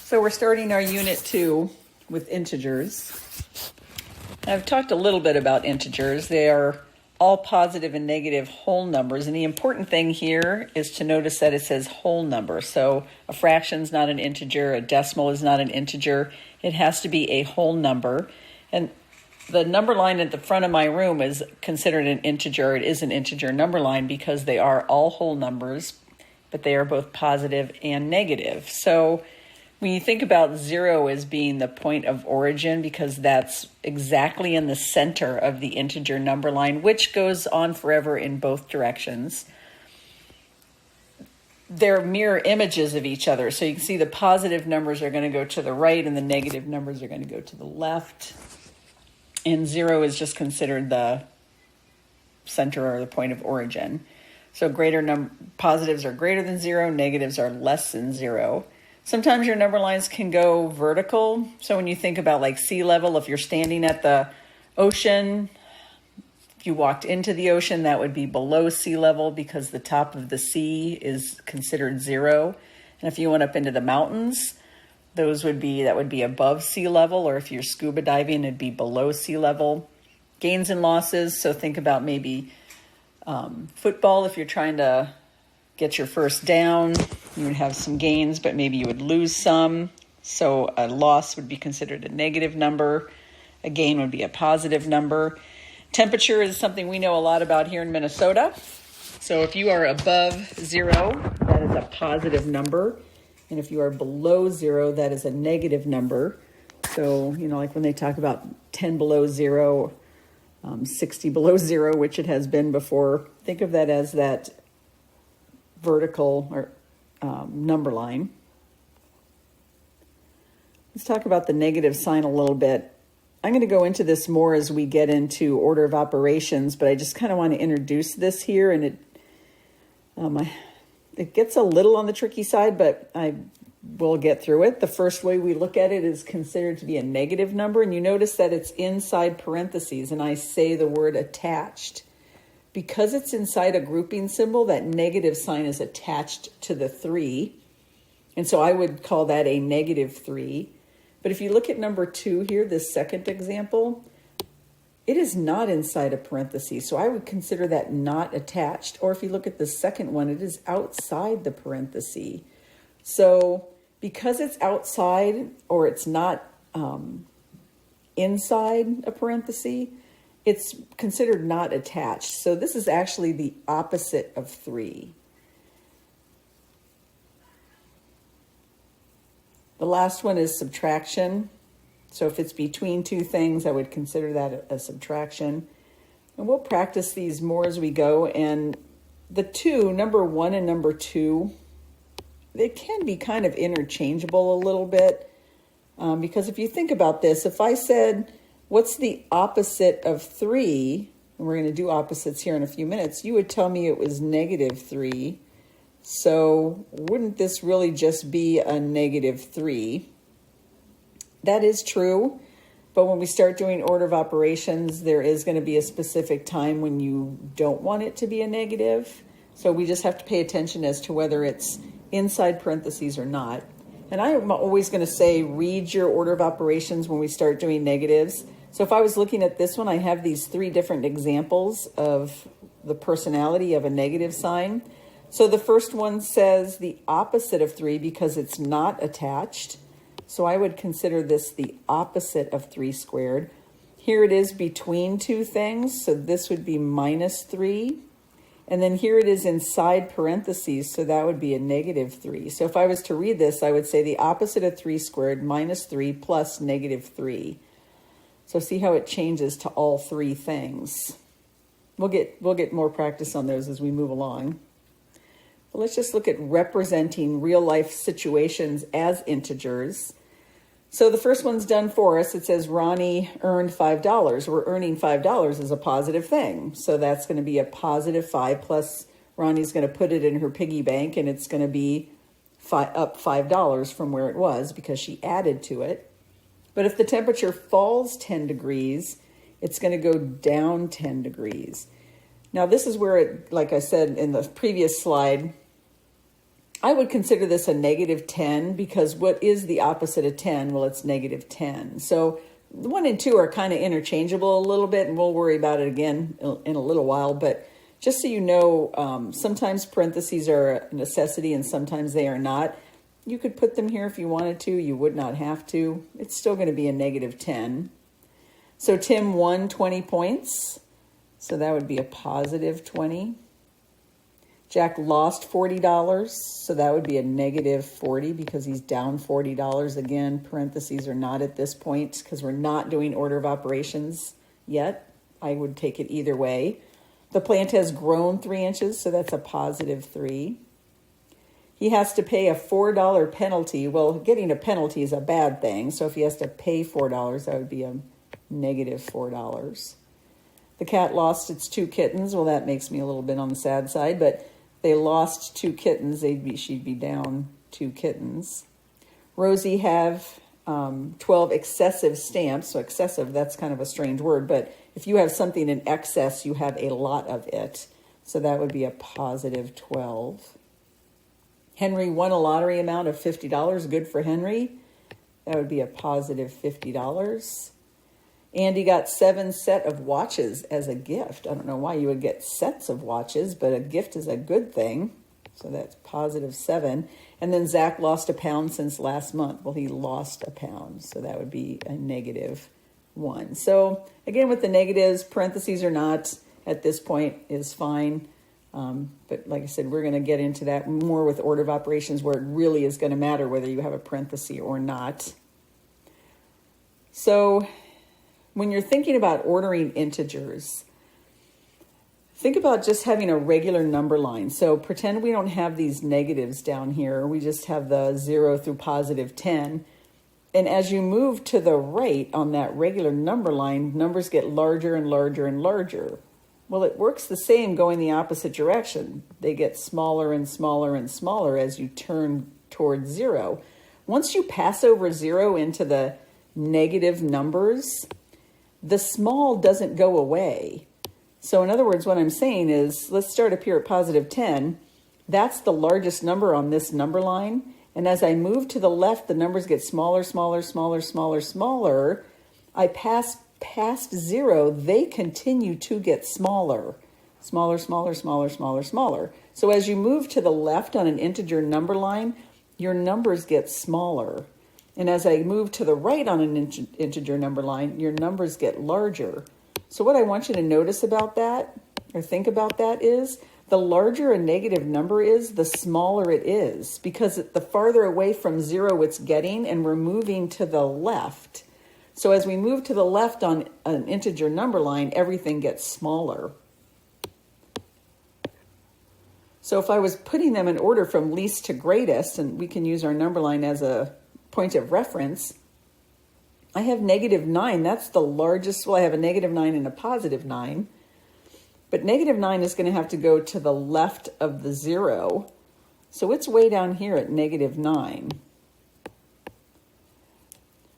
So we're starting our unit 2 with integers. I've talked a little bit about integers. They are all positive and negative whole numbers. And the important thing here is to notice that it says whole number. So a fraction is not an integer, a decimal is not an integer. It has to be a whole number. And the number line at the front of my room is considered an integer. It is an integer number line because they are all whole numbers, but they are both positive and negative. So when you think about 0 as being the point of origin, because that's exactly in the center of the integer number line, which goes on forever in both directions, they're mirror images of each other. So you can see the positive numbers are going to go to the right and the negative numbers are going to go to the left. And 0 is just considered the center or the point of origin. So positives are greater than 0, negatives are less than 0. Sometimes your number lines can go vertical. So when you think about like sea level, if you're standing at the ocean, if you walked into the ocean, that would be below sea level because the top of the sea is considered 0. And if you went up into the mountains, that would be above sea level, or if you're scuba diving, it'd be below sea level. Gains and losses, so think about maybe football. If you're trying to get your first down, you would have some gains, but maybe you would lose some. So a loss would be considered a negative number. A gain would be a positive number. Temperature is something we know a lot about here in Minnesota. So if you are above 0, that is a positive number. And if you are below 0, that is a negative number. So, like when they talk about 10 below 0, 60 below 0, which it has been before, think of that as that vertical or number line. Let's talk about the negative sign a little bit. I'm going to go into this more as we get into order of operations, but I just kind of want to introduce this here, and it gets a little on the tricky side, but I will get through it. The first way we look at it is considered to be a negative number, and you notice that it's inside parentheses, and I say the word attached. Because it's inside a grouping symbol, that negative sign is attached to the 3, and so I would call that a negative 3. But if you look at number 2 here, this second example, it is not inside a parenthesis, so I would consider that not attached. Or if you look at the second one, it is outside the parenthesis. So because it's outside or it's not inside a parenthesis, it's considered not attached. So this is actually the opposite of 3. The last one is subtraction. So if it's between two things, I would consider that a subtraction. And we'll practice these more as we go. And the two, number 1 and number 2, they can be kind of interchangeable a little bit. Because if you think about this, if I said, what's the opposite of 3? And we're going to do opposites here in a few minutes. You would tell me it was negative 3. So wouldn't this really just be a negative 3? That is true, but when we start doing order of operations, there is going to be a specific time when you don't want it to be a negative. So we just have to pay attention as to whether it's inside parentheses or not. And I am always going to say, read your order of operations when we start doing negatives. So if I was looking at this one, I have these 3 different examples of the personality of a negative sign. So the first one says the opposite of 3 because it's not attached. So I would consider this the opposite of 3 squared. Here it is between two things, so this would be minus 3. And then here it is inside parentheses, so that would be a negative 3. So if I was to read this, I would say the opposite of 3 squared minus 3 plus negative 3. So see how it changes to all 3 things. We'll get more practice on those as we move along. But let's just look at representing real life situations as integers. So the first one's done for us. It says Ronnie earned $5. We're earning $5 is a positive thing. So that's going to be a positive 5 plus Ronnie's going to put it in her piggy bank, and it's going to be up $5 from where it was because she added to it. But if the temperature falls 10 degrees, it's going to go down 10 degrees. Now this is where it, like I said in the previous slide, I would consider this a negative 10 because what is the opposite of 10? Well, it's negative 10. So 1 and 2 are kind of interchangeable a little bit, and we'll worry about it again in a little while. But just so you know, sometimes parentheses are a necessity and sometimes they are not. You could put them here if you wanted to. You would not have to. It's still going to be a negative 10. So Tim won 20 points. So that would be a positive 20. Jack lost $40. So that would be a negative 40 because he's down $40. Again, parentheses are not at this point because we're not doing order of operations yet. I would take it either way. The plant has grown 3 inches, so that's a positive 3. He has to pay a $4 penalty. Well, getting a penalty is a bad thing. So if he has to pay $4, that would be a negative $4. The cat lost its 2 kittens. Well, that makes me a little bit on the sad side, but they lost 2 kittens. She'd be down 2 kittens. Rosie have 12 excessive stamps. So excessive, that's kind of a strange word, but if you have something in excess, you have a lot of it. So that would be a positive 12. Henry won a lottery amount of $50. Good for Henry. That would be a positive $50. Andy got 7 sets of watches as a gift. I don't know why you would get sets of watches, but a gift is a good thing. So that's positive 7. And then Zach lost a pound since last month. Well, he lost a pound. So that would be a negative 1. So again, with the negatives, parentheses or not at this point is fine. But like I said, we're going to get into that more with order of operations where it really is going to matter whether you have a parenthesis or not. So when you're thinking about ordering integers, think about just having a regular number line. So pretend we don't have these negatives down here. We just have the 0 through positive 10. And as you move to the right on that regular number line, numbers get larger and larger and larger. Well, it works the same going the opposite direction. They get smaller and smaller and smaller as you turn towards 0. Once you pass over 0 into the negative numbers, the small doesn't go away. So in other words, what I'm saying is, let's start up here at positive 10. That's the largest number on this number line. And as I move to the left, the numbers get smaller, smaller, smaller, smaller, smaller. I pass past 0, they continue to get smaller. Smaller, smaller, smaller, smaller, smaller. So as you move to the left on an integer number line, your numbers get smaller. And as I move to the right on an integer number line, your numbers get larger. So what I want you to notice about that, or think about that, is the larger a negative number is, the smaller it is, because the farther away from 0 it's getting, and we're moving to the left. So as we move to the left on an integer number line, everything gets smaller. So if I was putting them in order from least to greatest, and we can use our number line as a point of reference, I have negative 9. That's the largest. Well, I have a negative 9 and a positive 9. But negative 9 is going to have to go to the left of the 0. So it's way down here at negative 9.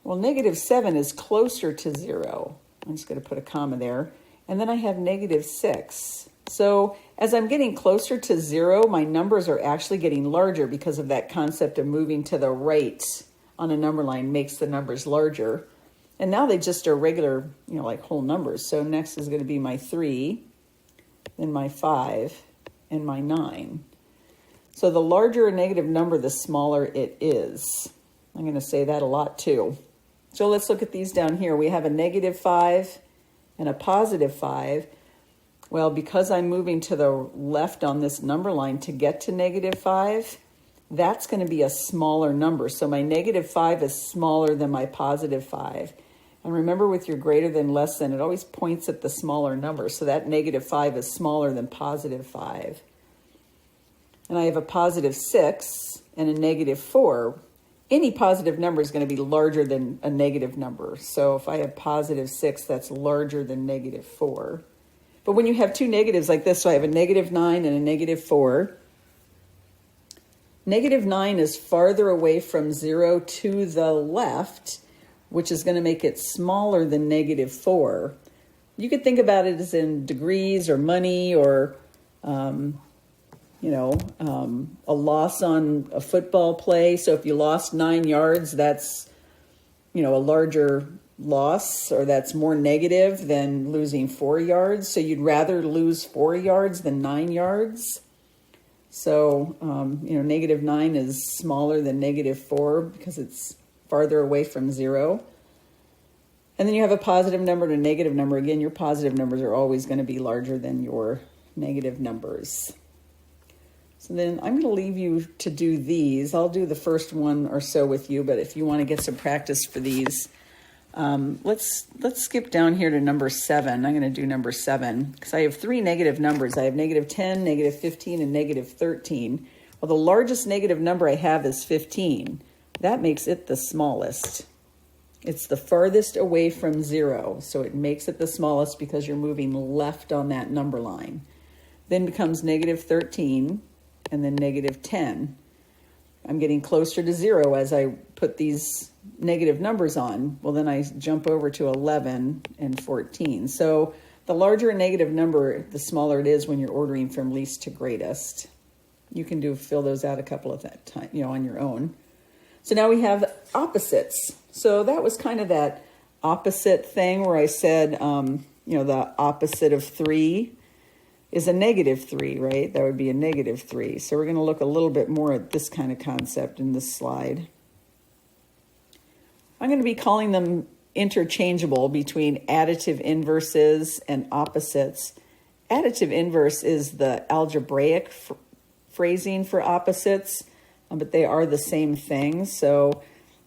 Well, negative 7 is closer to 0. I'm just going to put a comma there. And then I have negative 6. So as I'm getting closer to 0, my numbers are actually getting larger because of that concept of moving to the right on a number line makes the numbers larger. And now they just are regular, like whole numbers. So next is going to be my 3, then my 5, and my 9. So the larger a negative number, the smaller it is. I'm going to say that a lot too. So let's look at these down here. We have a negative 5 and a positive 5. Well, because I'm moving to the left on this number line to get to negative 5, that's going to be a smaller number. So my negative 5 is smaller than my positive 5. And remember, with your greater than, less than, it always points at the smaller number. So that negative 5 is smaller than positive 5. And I have a positive 6 and a negative 4. Any positive number is going to be larger than a negative number. So if I have positive 6, that's larger than negative 4. But when you have two negatives like this, so I have a negative 9 and a negative 4, negative 9 is farther away from 0 to the left, which is going to make it smaller than negative 4. You could think about it as in degrees or money or a loss on a football play. So if you lost 9 yards, that's, a larger loss, or that's more negative than losing 4 yards. So you'd rather lose 4 yards than 9 yards. So, -9 is smaller than -4 because it's farther away from 0. And then you have a positive number and a negative number. Again, your positive numbers are always going to be larger than your negative numbers. So then I'm going to leave you to do these. I'll do the first one or so with you, but if you want to get some practice for these, let's skip down here to number 7. I'm going to do number 7 because I have 3 negative numbers. I have -10, -15, and -13. Well, the largest negative number I have is 15. That makes it the smallest. It's the farthest away from 0, so it makes it the smallest because you're moving left on that number line. Then becomes -13, and then -10. I'm getting closer to 0 as I put these negative numbers on. Well, then I jump over to 11 and 14. So the larger a negative number, the smaller it is when you're ordering from least to greatest. You can fill those out a couple of times, on your own. So now we have opposites. So that was kind of that opposite thing where I said, the opposite of 3 is a -3, right? That would be a -3. So we're going to look a little bit more at this kind of concept in this slide. I'm going to be calling them interchangeable between additive inverses and opposites. Additive inverse is the algebraic phrasing for opposites, but they are the same thing. So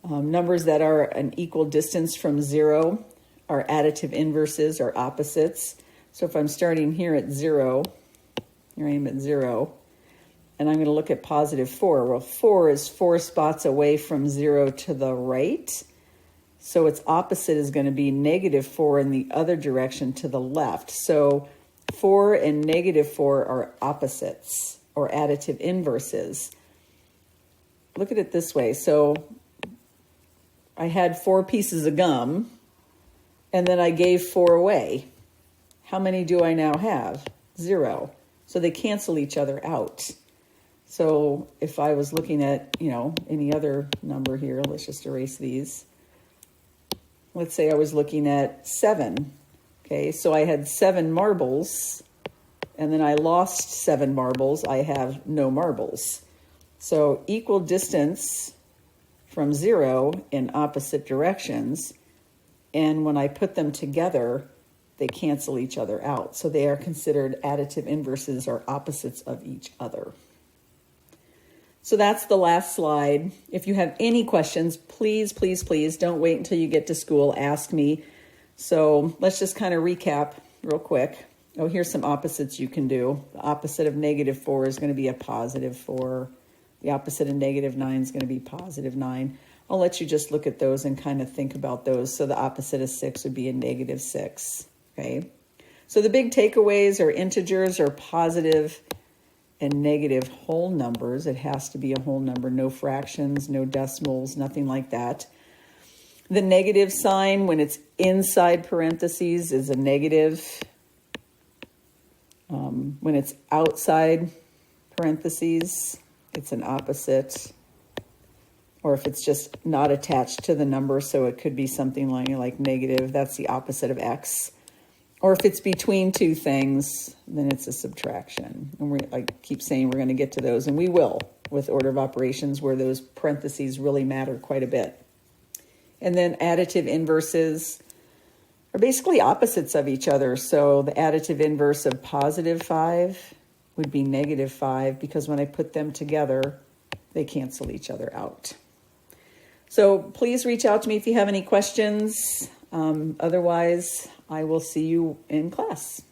numbers that are an equal distance from 0 are additive inverses or opposites. So if I'm starting here at 0, here I am at 0, and I'm going to look at +4. Well, 4 is 4 spots away from 0 to the right. So its opposite is going to be -4 in the other direction to the left. So 4 and -4 are opposites or additive inverses. Look at it this way. So I had 4 pieces of gum, and then I gave 4 away. How many do I now have? 0. So they cancel each other out. So if I was looking at, any other number here, let's just erase these. Let's say I was looking at 7. Okay, so I had 7 marbles, and then I lost 7 marbles. I have no marbles. So equal distance from 0 in opposite directions. And when I put them together, they cancel each other out. So they are considered additive inverses or opposites of each other. So that's the last slide. If you have any questions, please, please, please don't wait until you get to school. Ask me. So let's just kind of recap real quick. Oh, here's some opposites you can do. The opposite of -4 is going to be a +4. The opposite of -9 is going to be +9. I'll let you just look at those and kind of think about those. So the opposite of 6 would be a -6. Okay. So the big takeaways are integers are positive and negative whole numbers. It has to be a whole number, no fractions, no decimals, nothing like that. The negative sign, when it's inside parentheses, is a negative. When it's outside parentheses, it's an opposite. Or if it's just not attached to the number, so it could be something like negative, that's the opposite of x. Or if it's between 2 things, then it's a subtraction. And I keep saying we're going to get to those, and we will with order of operations where those parentheses really matter quite a bit. And then additive inverses are basically opposites of each other. So the additive inverse of +5 would be -5 because when I put them together, they cancel each other out. So please reach out to me if you have any questions. Otherwise, I will see you in class.